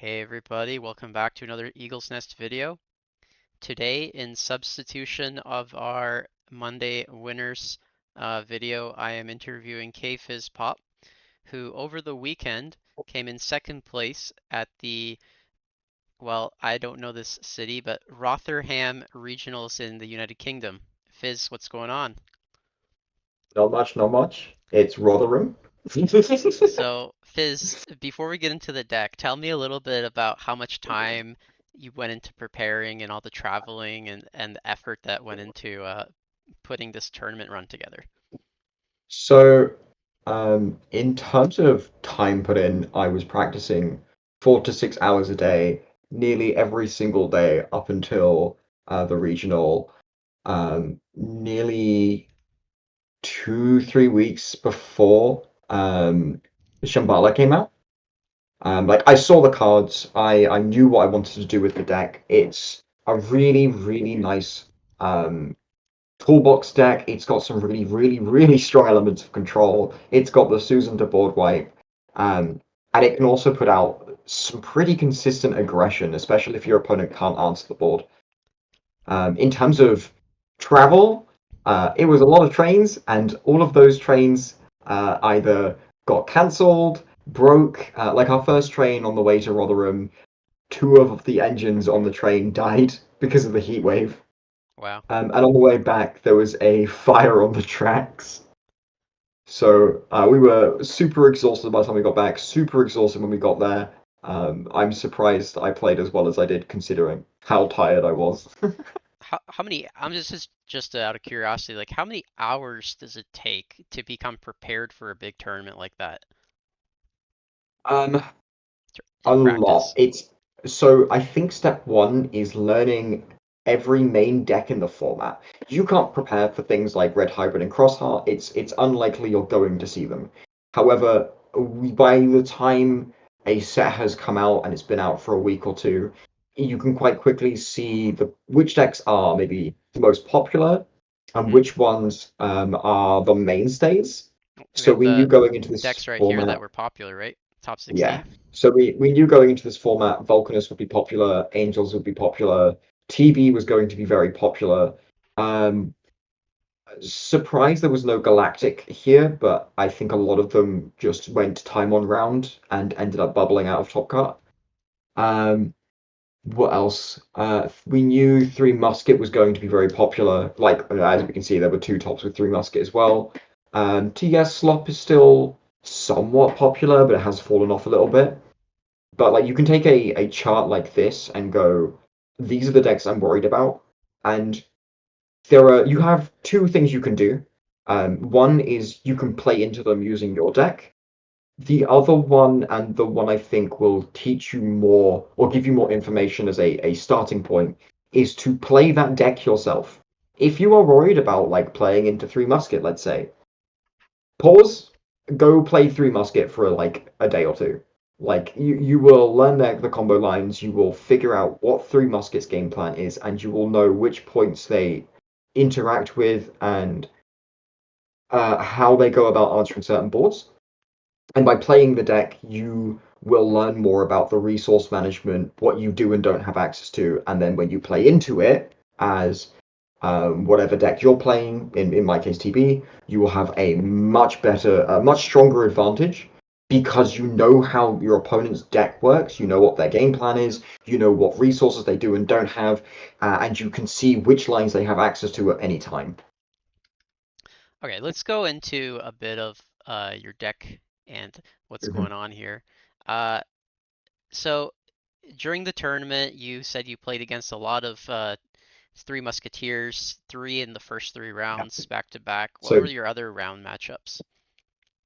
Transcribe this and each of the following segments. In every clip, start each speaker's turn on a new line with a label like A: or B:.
A: Hey everybody, welcome back to another Eagle's Nest video. Today, in substitution of our Monday winners video, I am interviewing KFizzPop, who over the weekend came in second place at the, well, I don't know this city, but Rotherham Regionals in the United Kingdom. Fizz, what's going on?
B: Not much, not much. It's Rotherham.
A: So, Fizz, before we get into the deck, tell me a little bit about how much time you went into preparing and all the traveling and the effort that went into putting this tournament run together.
B: So, in terms of time put in, I was practicing 4 to 6 hours a day, nearly every single day up until the regional, nearly 2, 3 weeks before Shambhala came out. Like I saw the cards, I knew what I wanted to do with the deck. It's a really, really nice toolbox deck. It's got some really, really, really strong elements of control. It's got the Susan to board wipe, and it can also put out some pretty consistent aggression, especially if your opponent can't answer the board. In terms of travel, it was a lot of trains, and all of those trains either got cancelled, broke. Like our first train on the way to Rotherham, two of the engines on the train died because of the heat wave.
A: Wow.
B: And on the way back, there was a fire on the tracks. So we were super exhausted by the time we got back, super exhausted when we got there. I'm surprised I played as well as I did, considering how tired I was.
A: How many, I'm just out of curiosity, like how many hours does it take to become prepared for a big tournament like that
B: Um, a
A: in
B: lot.
A: practice?
B: It's so I think step one is learning every main deck in the format. You can't prepare for things like Red Hybrid and Crossheart. It's unlikely you're going to see them. However, by the time a set has come out and it's been out for a week or two, you can quite quickly see the which decks are maybe the most popular and
A: Hmm.
B: which ones are the mainstays.
A: We
B: So
A: have
B: we knew
A: the
B: going into this
A: decks right here that
B: format.
A: were popular, right? Top
B: Yeah.
A: 16.
B: So we knew going into this format, Vulcanus would be popular, Angels would be popular, TB was going to be very popular. Um, Surprised there was no Galactic here, but I think a lot of them just went time on round and ended up bubbling out of Top Cut. Um, what else? We knew Three Musket was going to be very popular. Like as we can see, there were two tops with Three Musket as well. TS Slop is still somewhat popular, but it has fallen off a little bit. But like you can take a chart like this and go, these are the decks I'm worried about. And you have two things you can do. One is you can play into them using your deck. The other one, and the one I think will teach you more or give you more information as a starting point, is to play that deck yourself. If you are worried about like playing into Three Musket, let's say, pause, go play Three Musket for like a day or two. Like you will learn the combo lines, you will figure out what Three Muskets game plan is, and you will know which points they interact with and how they go about answering certain boards. And by playing the deck, you will learn more about the resource management, what you do and don't have access to, and then when you play into it as whatever deck you're playing, in my case TB, you will have a much better, much stronger advantage because you know how your opponent's deck works, you know what their game plan is, you know what resources they do and don't have, and you can see which lines they have access to at any time.
A: Okay, let's go into a bit of your deck and what's
B: Mhm.
A: going on here. Uh, so during the tournament, you said you played against a lot of Three Musketeers, three in the first three
B: Yeah.
A: rounds back to back. What were
B: So,
A: your other round matchups?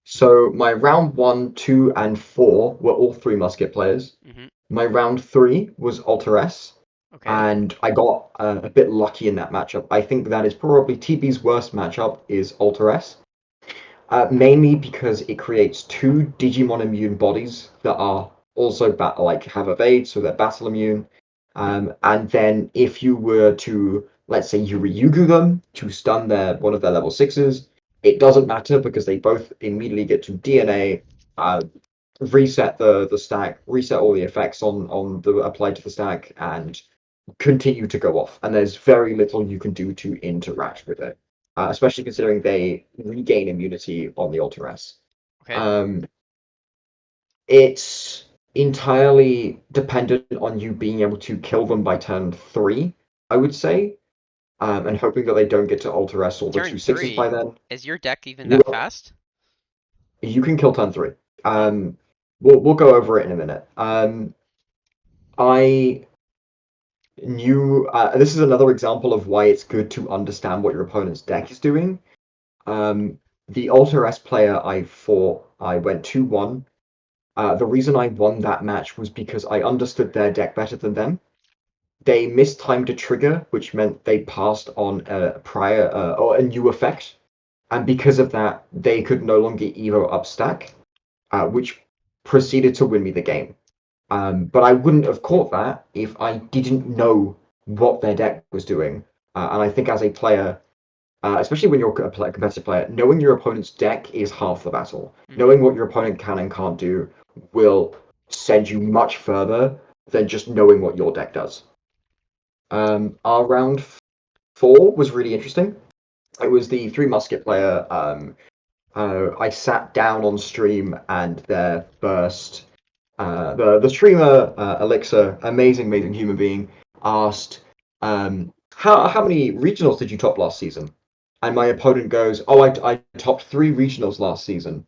B: so my round one, two, and four were all three musket players.
A: Hmm.
B: My round three was Alter S,
A: Okay.
B: and I got a bit lucky in that matchup. I think that is probably TB's worst matchup is Alter S, mainly because it creates two Digimon immune bodies that are also like have evade, so they're battle immune. And then if you were to, let's say, you Ryugu them to stun one of their level sixes, it doesn't matter because they both immediately get to DNA. reset the stack, reset all the effects on the applied to the stack, and continue to go off. And there's very little you can do to interact with it, especially considering they regain immunity on the Alter S.
A: Okay.
B: Um, it's entirely dependent on you being able to kill them by turn 3, I would say, and hoping that they don't get to Alter S or the
A: Turn
B: 2/6s by
A: three.
B: then.
A: Is your deck even
B: You
A: that fast?
B: you can kill turn 3.
A: Oh.
B: We'll go over it in a minute. I knew this is another example of why it's good to understand what your opponent's deck is doing. Um, the Alter S player I fought, I went 2-1. The reason I won that match was because I understood their deck better than them. They mistimed a trigger, which meant they passed on a prior or a new effect, and because of that, they could no longer Evo up stack, which proceeded to win me the game. But I wouldn't have caught that if I didn't know what their deck was doing. And I think as a player, especially when you're a competitive player, knowing your opponent's deck is half the battle.
A: Mm-hmm.
B: Knowing what your opponent can and can't do will send you much further than just knowing what your deck does. Our round 4 was really interesting. It was the Three Musket player. I sat down on stream and their first the streamer Elixir, amazing human being, asked, how many regionals did you top last season? And my opponent goes, oh, I topped 3 regionals last season.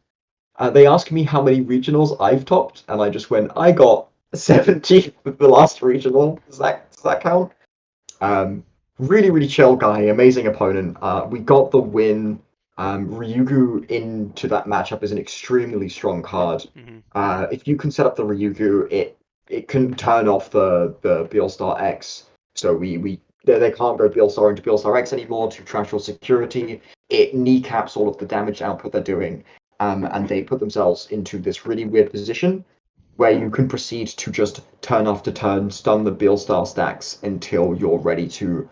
B: They asked me how many regionals I've topped, and I just went, I got 17th with the last regional. Does that count? Um, really chill guy, amazing opponent. We got the win. Ryugu into that matchup is an extremely strong card.
A: Mm-hmm.
B: If you can set up the Ryugu, it can turn off the Beelstar X. So they can't go Beelstar into Beelstar X anymore to trash your security. It kneecaps all of the damage output they're doing, and they put themselves into this really weird position where you can proceed to just turn after turn, stun the Beelstar stacks until you're ready to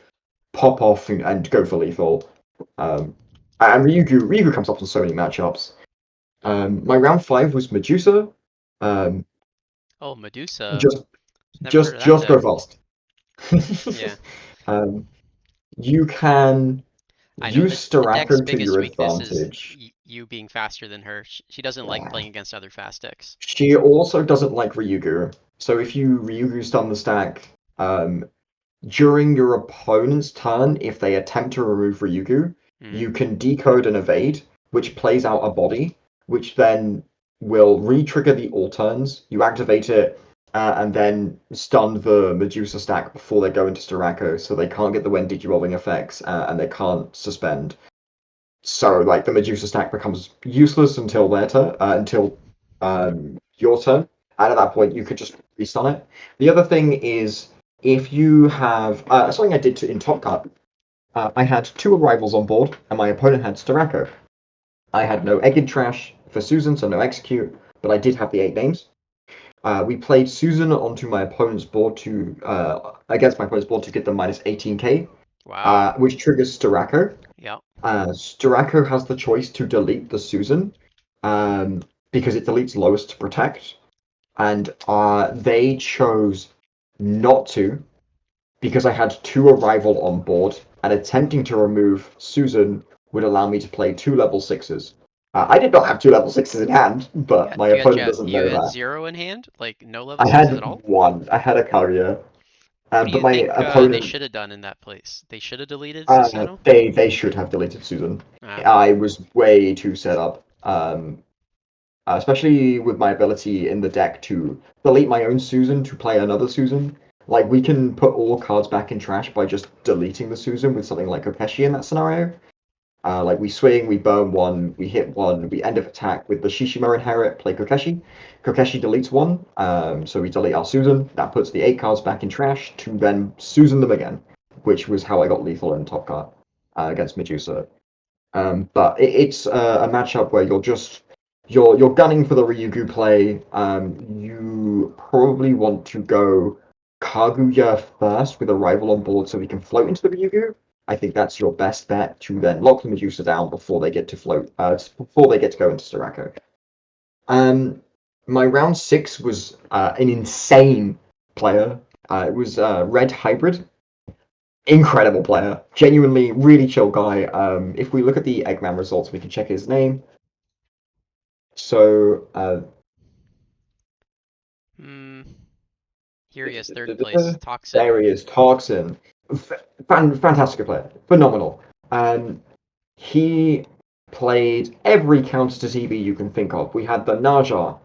B: pop off and go for lethal. Um, and Ryugu comes up in so many matchups. My round 5 was Medusa. Um,
A: Oh, Medusa.
B: just
A: Never heard
B: just
A: of that
B: just go
A: deck.
B: fast.
A: Yeah.
B: um, you can
A: I know
B: use
A: the deck's
B: Starako to
A: biggest
B: your
A: weakness is
B: advantage.
A: you being faster than her. She doesn't like
B: Yeah.
A: playing against other fast decks.
B: She also doesn't like Ryugu. So if you Ryugu stun the stack, during your opponent's turn, if they attempt to remove Ryugu,
A: Mm-hmm.
B: you can decode and evade, which plays out a body, which then will re-trigger the all turns. You activate it, and then stun the Medusa stack before they go into Starako, so they can't get the When Digivolving effects, and they can't suspend. So, like, the Medusa stack becomes useless until their turn, until your turn. And at that point, you could just restun it. The other thing is, if you have something I did in Top Cut, I had 2 arrivals on board, and my opponent had Starako. I had no Egged Trash for Susan, so no Execute, but I did have the 8 names. We played Susan onto my opponent's board to against my opponent's board to get the minus 18k,
A: Wow.
B: which triggers Starako.
A: Yeah.
B: Starako has the choice to delete the Susan um, because it deletes lowest to protect, and they chose not to because I had 2 arrival on board, and attempting to remove Susan would allow me to play 2 level 6s. I did not have 2 level 6s in hand, but my opponent doesn't
A: You
B: know
A: had
B: that.
A: zero in hand, like no level
B: I
A: sixes
B: had
A: at all.
B: one. I had a Kaguya,
A: What do
B: but
A: you
B: my
A: think they
B: opponent,
A: should have done in that place? They should have deleted Susano.
B: they should have deleted Susan.
A: Ah.
B: I was way too set up. Especially with my ability in the deck to delete my own Susan to play another Susan. Like, we can put all cards back in trash by just deleting the Susan with something like Kokeshi in that scenario. Like, we swing, we burn one, we hit one, we end of attack with the Shishimo Inherit, play Kokeshi. Kokeshi deletes one, so we delete our Susan. That puts the 8 cards back in trash to then Susan them again, which was how I got lethal in Top Card against Medusa. But it's a matchup where you're gunning for the Ryugu play. You probably want to go Kaguya first with a rival on board so we can float into the Ryugu. I think that's your best bet to then lock the Medusa down before they get to float, before they get to go into Starako. Um, My round six was an insane player. It was Red Hybrid. Incredible player. Genuinely, really chill guy. If we look at the Eggman results, we can check his name. So,
A: Hmm. Here he is, third place. Toxin.
B: there he is, Toxin. Fantastic player. Phenomenal. He played every counter to TB you can think of. We had the Naja,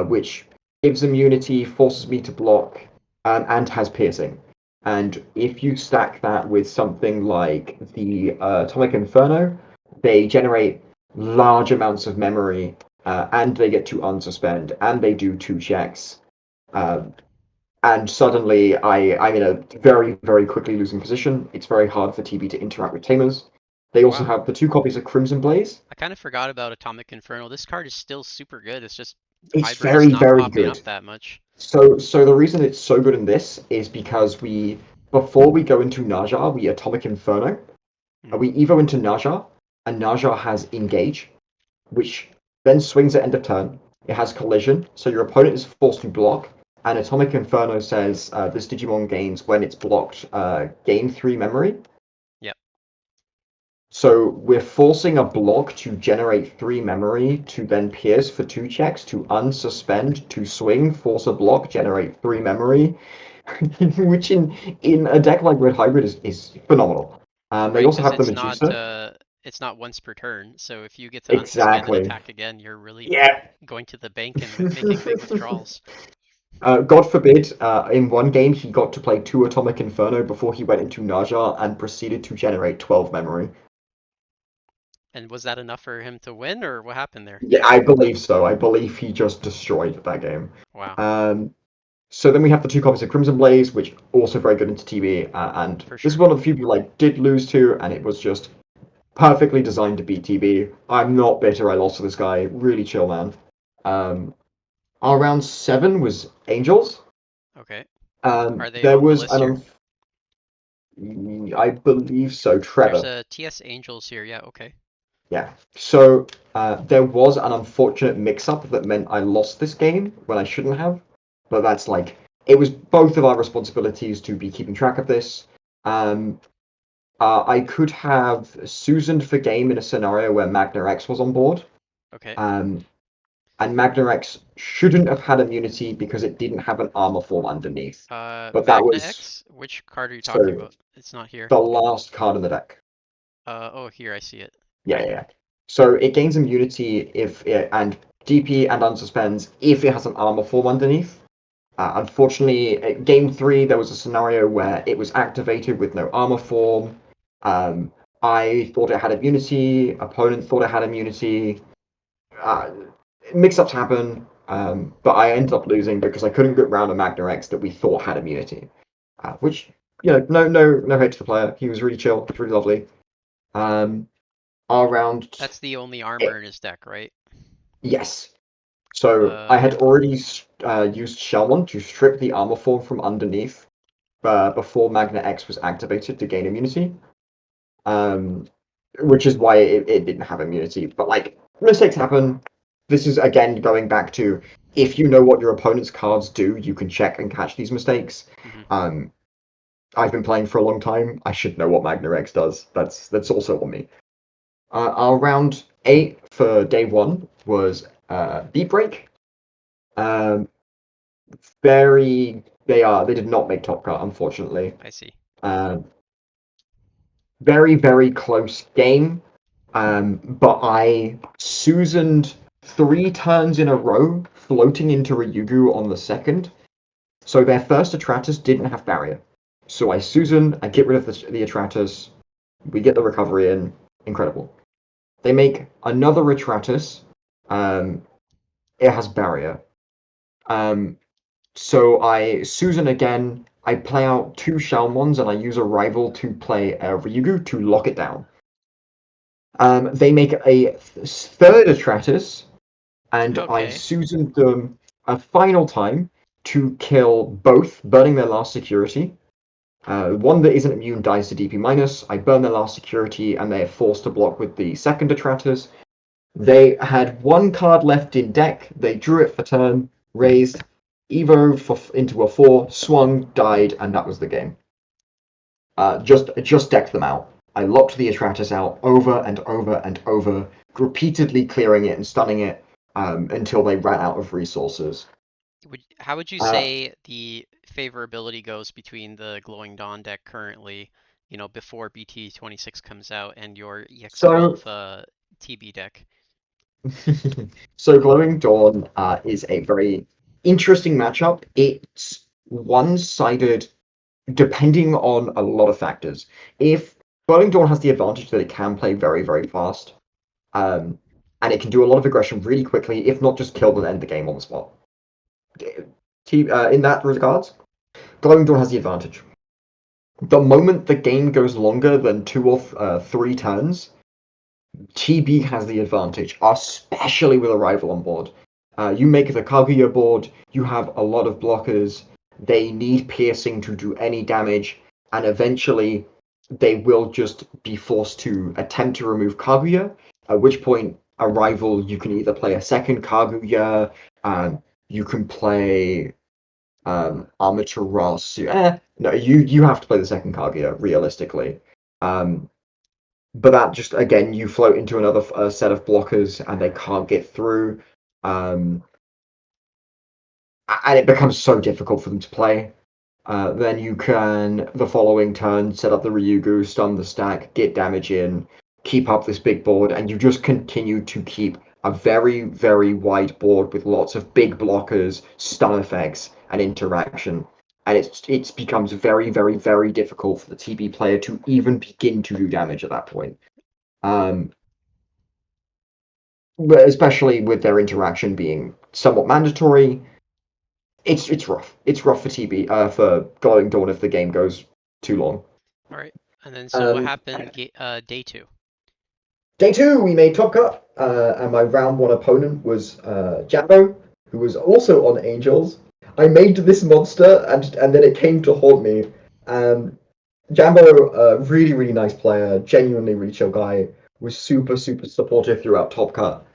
B: which gives immunity, forces me to block, and has piercing. And if you stack that with something like the Atomic Inferno, they generate large amounts of memory, and they get to unsuspend, and they do two checks. Um, and suddenly I'm in a very, very quickly losing position. It's very hard for TB to interact with Tamers. They also
A: Wow.
B: have the two copies of Crimson Blaze.
A: I kind of forgot about Atomic Inferno. This card is still super good. It's just
B: It's
A: Hybrid is
B: very,
A: not
B: very
A: popping
B: good.
A: up that much.
B: So the reason it's so good in this is because before we go into Naja, we Atomic Inferno.
A: Hmm.
B: We Evo into Naja, and Naja has Engage, which then swings at end of turn. It has Collision, so your opponent is forced to block. And Atomic Inferno says this Digimon gains when it's blocked, gain 3 memory.
A: Yep.
B: So we're forcing a block to generate 3 memory to then pierce for 2 checks, to unsuspend, to swing, force a block, generate 3 memory, which in a deck like Red Hybrid is phenomenal. They
A: Right,
B: also
A: because
B: have the Medusa.
A: it's not once per turn. So if you get to unsuspend and
B: Exactly.
A: attack again, you're really
B: Yeah.
A: going to the bank and making big withdrawals.
B: God forbid, in one game he got to play 2 Atomic Inferno before he went into Naja and proceeded to generate 12 memory.
A: And was that enough for him to win, or what happened there?
B: Yeah, I believe so. I believe he just destroyed that game.
A: Wow,
B: Um, so then we have the two copies of Crimson Blaze, which also very good into TB, and
A: for
B: this is
A: sure.
B: one of the few people I did lose to, and it was just perfectly designed to beat TB. I'm not bitter I lost to this guy. Really chill, man. Um, our round seven was Angels.
A: Okay. Are they
B: There
A: on the
B: was
A: list here?
B: I believe so,
A: There's
B: Trevor.
A: a TS Angels here. Yeah, okay.
B: Yeah. So there was an unfortunate mix-up that meant I lost this game when I shouldn't have. But that's like it was both of our responsibilities to be keeping track of this. Um, I could have Susaned for game in a scenario where Magna X was on board.
A: Okay.
B: Um, and Magna X shouldn't have had immunity because it didn't have an armor form underneath. But that
A: Magna
B: was
A: X? Which card are you talking
B: so
A: about? It's not here.
B: the last card in the deck.
A: Oh, here, I see it.
B: Yeah, yeah. So it gains immunity if it and DP and unsuspends if it has an armor form underneath. Unfortunately, at game three there was a scenario where it was activated with no armor form. Um, I thought it had immunity. Opponent thought it had immunity. Uh, Mix-ups happen, but I ended up losing because I couldn't get around a Magna X that we thought had immunity. Which no hate to the player. He was really chill. Really lovely. Um, our round
A: That's the only armor in his deck, right?
B: Yes. So I
A: Uh,
B: had already used Shellmon to strip the armor form from underneath before Magna X was activated to gain immunity. Um, which is why it didn't have immunity. But like mistakes happen. This is again going back to if you know what your opponent's cards do, you can check and catch these mistakes.
A: mhm.
B: Um, I've been playing for a long time. I should know what Magna X does. That's also on me. Our round eight for day one was Beat Break. Um, they did not make Top Cut, unfortunately.
A: I see.
B: Uh, very close game. But I Susaned 3 turns in a row, floating into Ryugu on the second. So their first Atratus didn't have barrier. So I Susan, I get rid of the Atratus, we get the recovery in. Incredible. They make another Atratus. Um, it has barrier. Um, So I Susan again. I play out 2 Shalmons and I use a rival to play a Ryugu to lock it down. They make a third Atratus, and I
A: Okay.
B: Susan them a final time to kill both, burning their last security. One that isn't immune dies to DP minus. I burn their last security, and they are forced to block with the second Atratus. They had one card left in deck. They drew it for turn, raised, Evo into a 4, swung, died, and that was the game. Just decked them out. I locked the Atratus out over and over and over, repeatedly clearing it and stunning it until they ran out of resources.
A: How would you
B: Uh,
A: say the favorability goes between the Glowing Dawn deck currently, before BT26 comes out, and your
B: so
A: EX12 TB deck?
B: so Glowing Dawn is a very interesting matchup. It's one-sided depending on a lot of factors. If Glowing Dawn has the advantage that it can play very, very fast, um, and it can do a lot of aggression really quickly, if not just kill and end the game on the spot. In that regards, Glowing Dawn has the advantage. The moment the game goes longer than 2 or 3 turns, TB has the advantage, especially with a rival on board. You make the Kaguya board, you have a lot of blockers, they need piercing to do any damage, and eventually they will just be forced to attempt to remove Kaguya, at which point a rival, you can either play a second Kaguya, you can play Amaterasu. No, you have to play the second Kaguya, realistically. Um, but that just again you float into another set of blockers and they can't get through, um, and it becomes so difficult for them to play. Then you can the following turn set up the Ryugu, stun the stack, get damage in, keep up this big board, and you just continue to keep a very very wide board with lots of big blockers, stun effects, and interaction. And it becomes very very very difficult for the TB player to even begin to do damage at that point. Um, but especially with their interaction being somewhat mandatory, it's rough. It's rough for TB for Glowing Dawn if the game goes too long.
A: All right. And then so what
B: Um,
A: happened day two?
B: Day two, we made Top Cut, and my round one opponent was Jambo, who was also on Angels. I made this monster, and then it came to haunt me. Um, Jambo, really really nice player, genuinely really chill guy, was super super supportive throughout Top Cut.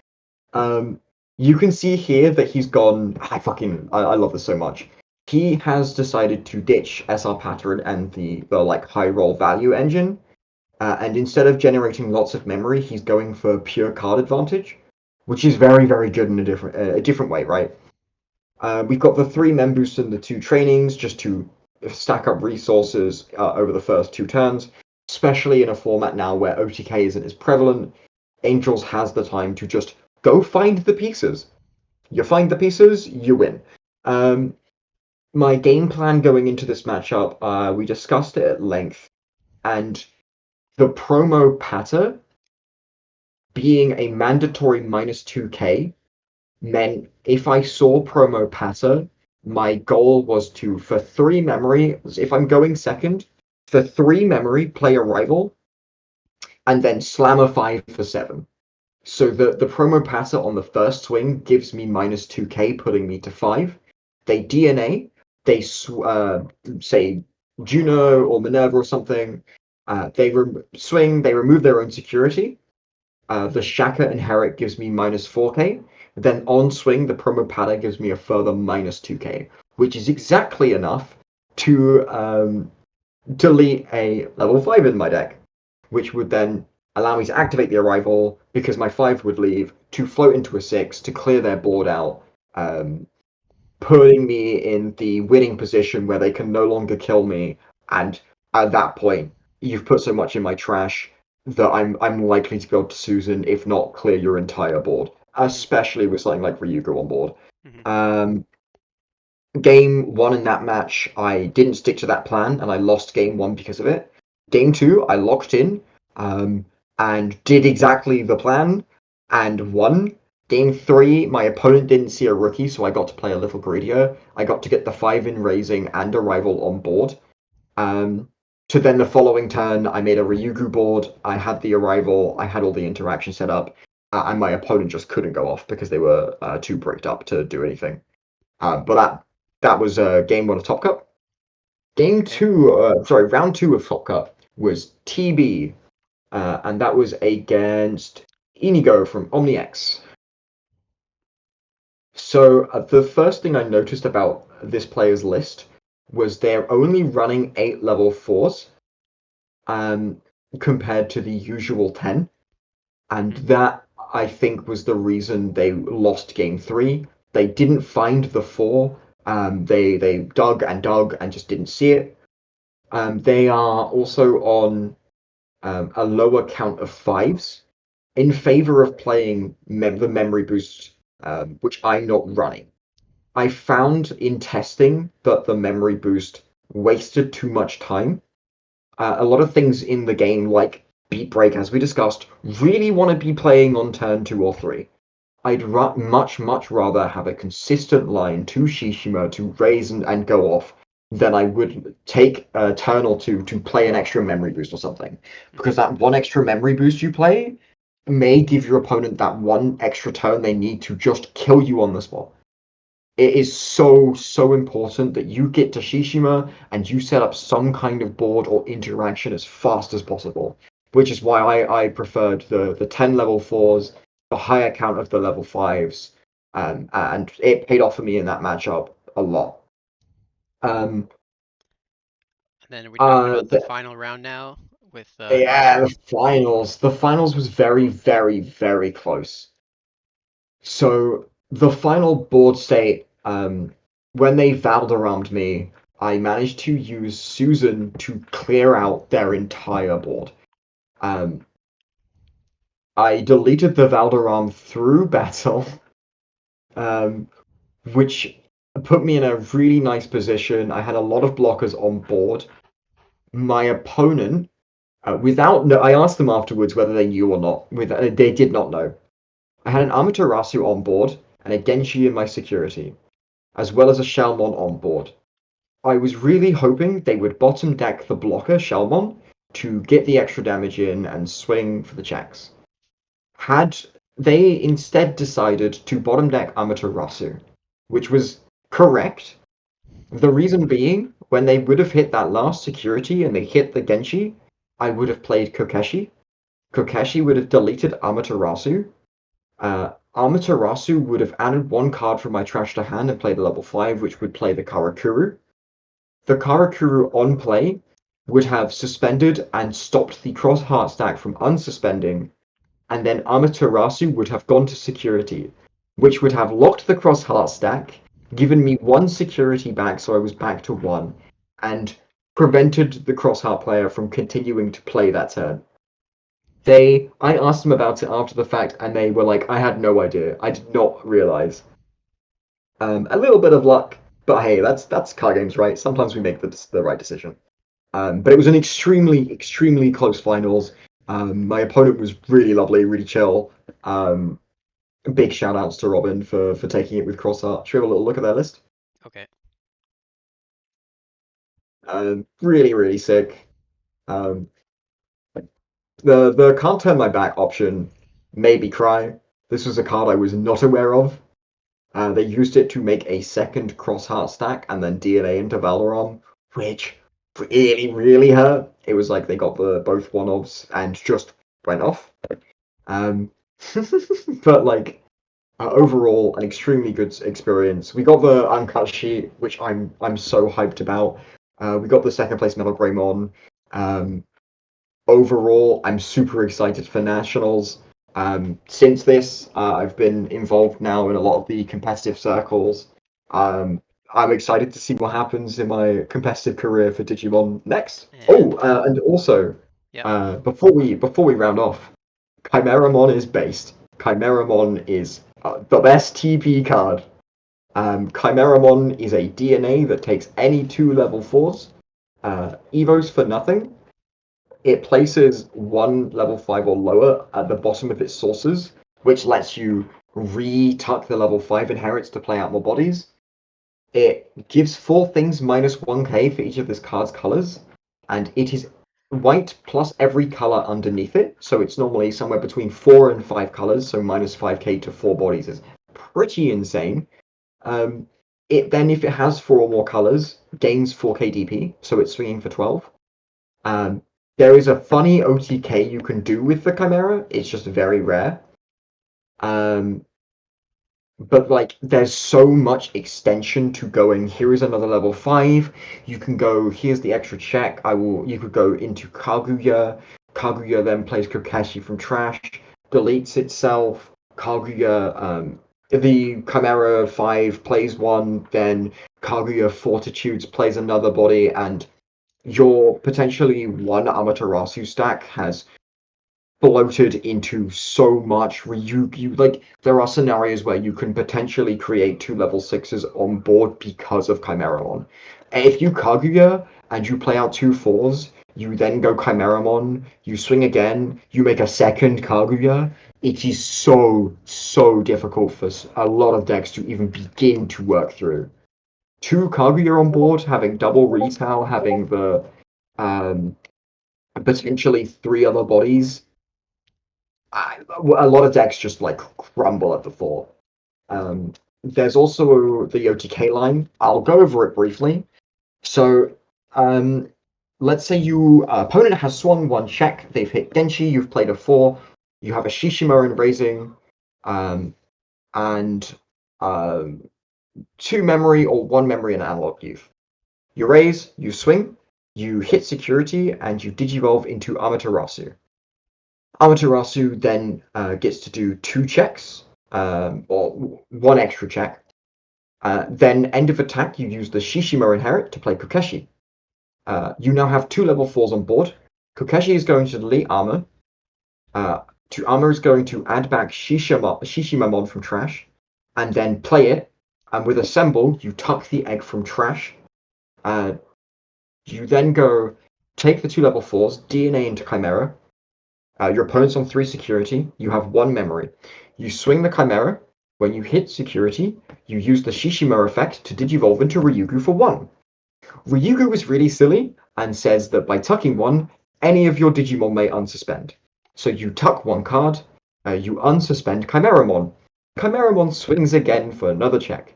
B: Um, you can see here that he's gone. I love this so much. He has decided to ditch SR pattern and the like high roll value engine, and instead of generating lots of memory, he's going for pure card advantage, which is very very good in a different way, right? We've got the 3 mem boosts and the 2 trainings just to stack up resources over the first 2 turns, especially in a format now where OTK isn't as prevalent. Angels has the time to just go find the pieces. You find the pieces, you win. Um, my game plan going into this matchup, we discussed it at length, and the promo patter being a mandatory minus 2k meant if I saw promo patter, my goal was to, for 3 memory, if I'm going second, for 3 memory, play a rival, and then slam a 5 for 7. So the promo passer on the first swing gives me minus 2k, putting me to 5. They DNA, they say Juno or Minerva or something. They swing, they remove their own security. The Shaka and Herrick gives me minus 4k. Then on swing, the promo patter gives me a further minus 2k, which is exactly enough to delete a level 5 in my deck, which would then allow me to activate the arrival because my 5 would leave to float into a 6 to clear their board out, um, putting me in the winning position where they can no longer kill me. And at that point, you've put so much in my trash that I'm likely to go to Susan, if not clear your entire board,
A: Hmm.
B: especially with something like Ryugu on board.
A: Hmm.
B: Um, Game one in that match, I didn't stick to that plan and I lost game one because of it. Game two, I locked in and did exactly the plan and won. Game three, my opponent didn't see a rookie, so I got to play a little greedier. I got to get the 5 in raising and a rival on board. Um, to then the following turn, I made a Ryugu board. I had the arrival, I had all the interaction set up, and my opponent just couldn't go off because they were too bricked up to do anything. But that was game one of Top Cup. Game
A: Okay.
B: two, sorry, round two of Top Cup was TB, and that was against Inigo from OmniX. So the first thing I noticed about this player's list was they're only running 8 level 4s, um, compared to the usual 10. And
A: Hmm.
B: that, I think, was the reason they lost game three. They didn't find the four. They dug and just didn't see it. They are also on a lower count of fives in favor of playing the memory boost, which I'm not running. I found in testing that the memory boost wasted too much time. A lot of things in the game, like Beat Break, as we discussed, really want to be playing on turn two or three. I'd much rather have a consistent line to Shishima to raise and go off than I would take a turn or two to play an extra memory boost or something.
A: Hmm.
B: Because that one extra memory boost you play may give your opponent that one extra turn they need to just kill you on the spot. It is so important that you get to Shishima and you set up some kind of board or interaction as fast as possible, which is why I preferred the 10 level fours, the higher count of the level fives, and it paid off for me in that matchup a lot. Um,
A: And then are we talking
B: uh,
A: about the
B: the,
A: final round now with
B: yeah,
A: Counter?
B: the finals was very close. So the final board state, when they Valderammed me, I managed to use Susan to clear out their entire board. Um, I deleted the Valderam through battle, um, which put me in a really nice position. I had a lot of blockers on board. My opponent, without no, I asked them afterwards whether they knew or not. They did not know. I had an Amaterasu on board and a Genshi in my security, as well as a Shalmon on board. I was really hoping they would bottom deck the blocker Shalmon to get the extra damage in and swing for the checks. Had they instead decided to bottom deck Amaterasu, which was correct, the reason being, when they would have hit that last security and they hit the Genshi, I would have played Kokeshi. Kokeshi would have deleted Amaterasu. Amaterasu would have added one card from my trash to hand and played a level 5, which would play the Karakuru. The Karakuru on play would have suspended and stopped the cross heart stack from unsuspending, and then Amaterasu would have gone to security, which would have locked the cross heart stack, given me one security back so I was back to one, and prevented the cross heart player from continuing to play that turn. I asked them about it after the fact, and they were like, I had no idea. I did not realize. A little bit of luck, but hey, that's card games, right? Sometimes we make the right decision. But it was an extremely close finals. My opponent was really lovely, really chill. Um, Big shout outs to Robin for taking it with Crossart. Should we have a little look at their list?
A: Okay.
B: Really sick. Um, the can't turn my back option made me cry. This was a card I was not aware of. They used it to make a second Crossheart stack and then DNA into Valorom, which really hurt. It was like they got the both one-offs and just went off. Um, but like overall, an extremely good experience. We got the uncut sheet, which I'm so hyped about. We got the second place medal Greymon. Um, Overall, I'm super excited for nationals. Since this, I've been involved now in a lot of the competitive circles. Um, I'm excited to see what happens in my competitive career for Digimon next. Oh,
A: And
B: and also,
A: yep.
B: before we round off, Chimeramon is based. Chimeramon is the best TP card. Chimeramon is a DNA that takes any two level fours, Evos for nothing. It places one level 5 or lower at the bottom of its sources, which lets you re-tuck the level 5 inherits to play out more bodies. It gives four things minus 1k for each of this card's colors, and it is white plus every color underneath it, so it's normally somewhere between 4 and 5 colors, so minus 5k to 4 bodies is pretty insane. Um, it then, if it has 4 or more colors, gains 4k DP, so it's swinging for 12. Um, there is a funny OTK you can do with the Chimera. It's just very rare. Um, but like there's so much extension to going. Here is another level 5. You can go, here's the extra check. You could go into Kaguya. Kaguya then plays Kokeshi from trash, deletes itself. Kaguya, the Chimera 5 plays one, then Kaguya Fortitudes plays another body, and your potentially one Amaterasu stack has bloated into so much where you like there are scenarios where you can potentially create two level sixes on board because of Chimeramon. If you Kaguya and you play out two fours, you then go Chimeramon, you swing again, you make a second Kaguya. It is so difficult for a lot of decks to even begin to work through. Two Kaguya on board, having double retail, having the um, potentially three other bodies. A lot of decks just like crumble at the thought. There's also the OTK line. I'll go over it briefly. So, um, let's say you opponent has swung one check. They've hit Denshi. You've played a 4. You have a Shishimo in raising, um, and um, two memory or one memory in analog youth. You raise, you swing, you hit security, and you digivolve into Amaterasu. Amaterasu then gets to do two checks, or one extra check. Then, end of attack, you use the Shishimo Inherit to play Kokeshi. You now have two level 4s on board. Kokeshi is going to delete armor. Uh, to armor is going to add back Shishimamon from trash, and then play it. And with Assemble, you tuck the egg from trash. Uh, you then go take the two level 4s, DNA into Chimera. Your opponent's on 3 security. You have 1 memory. You swing the Chimera. When you hit security, you use the Shishimo effect to digivolve into Ryugu for 1. Ryugu is really silly and says that by tucking 1, any of your Digimon may unsuspend. So you tuck 1 card, you unsuspend Chimeramon. Chimeramon swings again for another check.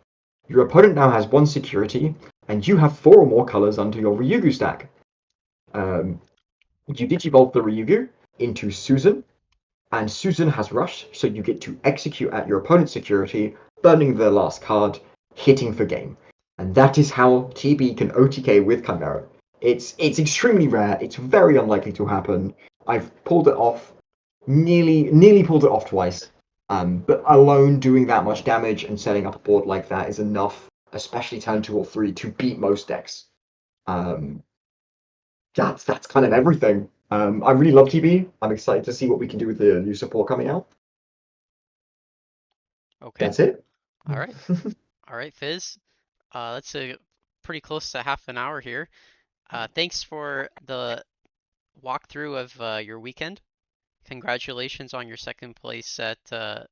B: Your opponent now has 1 security, and you have 4 or more colors under your Ryugu stack. You digivolve the Ryugu into Susan, and Susan has Rush, so you get to execute at your opponent's security, burning their last card, hitting for game. And that is how TB can OTK with Chimera. It's extremely rare. It's very unlikely to happen. I've pulled it off, nearly pulled it off twice. But alone doing that much damage and setting up a board like that is enough, especially turn 2 or 3, to beat most decks. Um, that's kind of everything. I really love TB. I'm excited to see what we can do with the new support coming out.
A: Okay.
B: That's it.
A: All right. All right, Fizz. That's a pretty close to half an hour here. Thanks for the walkthrough of your weekend. Congratulations on your second place at the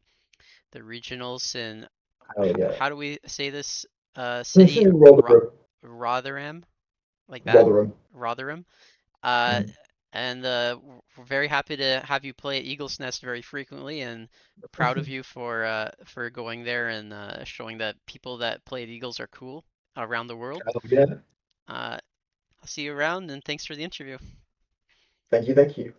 A: regionals in
B: Oh yeah.
A: how do we say this city?
B: Rotherham.
A: Rotherham, like that?
B: Rotherham.
A: Rotherham. Uh,
B: Mm.
A: and we're very happy to have you play at Eagle's Nest very frequently, and proud of you for going there and showing that people that play at Eagles are cool around the world.
B: Oh yeah.
A: I'll see you around, and thanks for the interview.
B: Thank you. Thank you.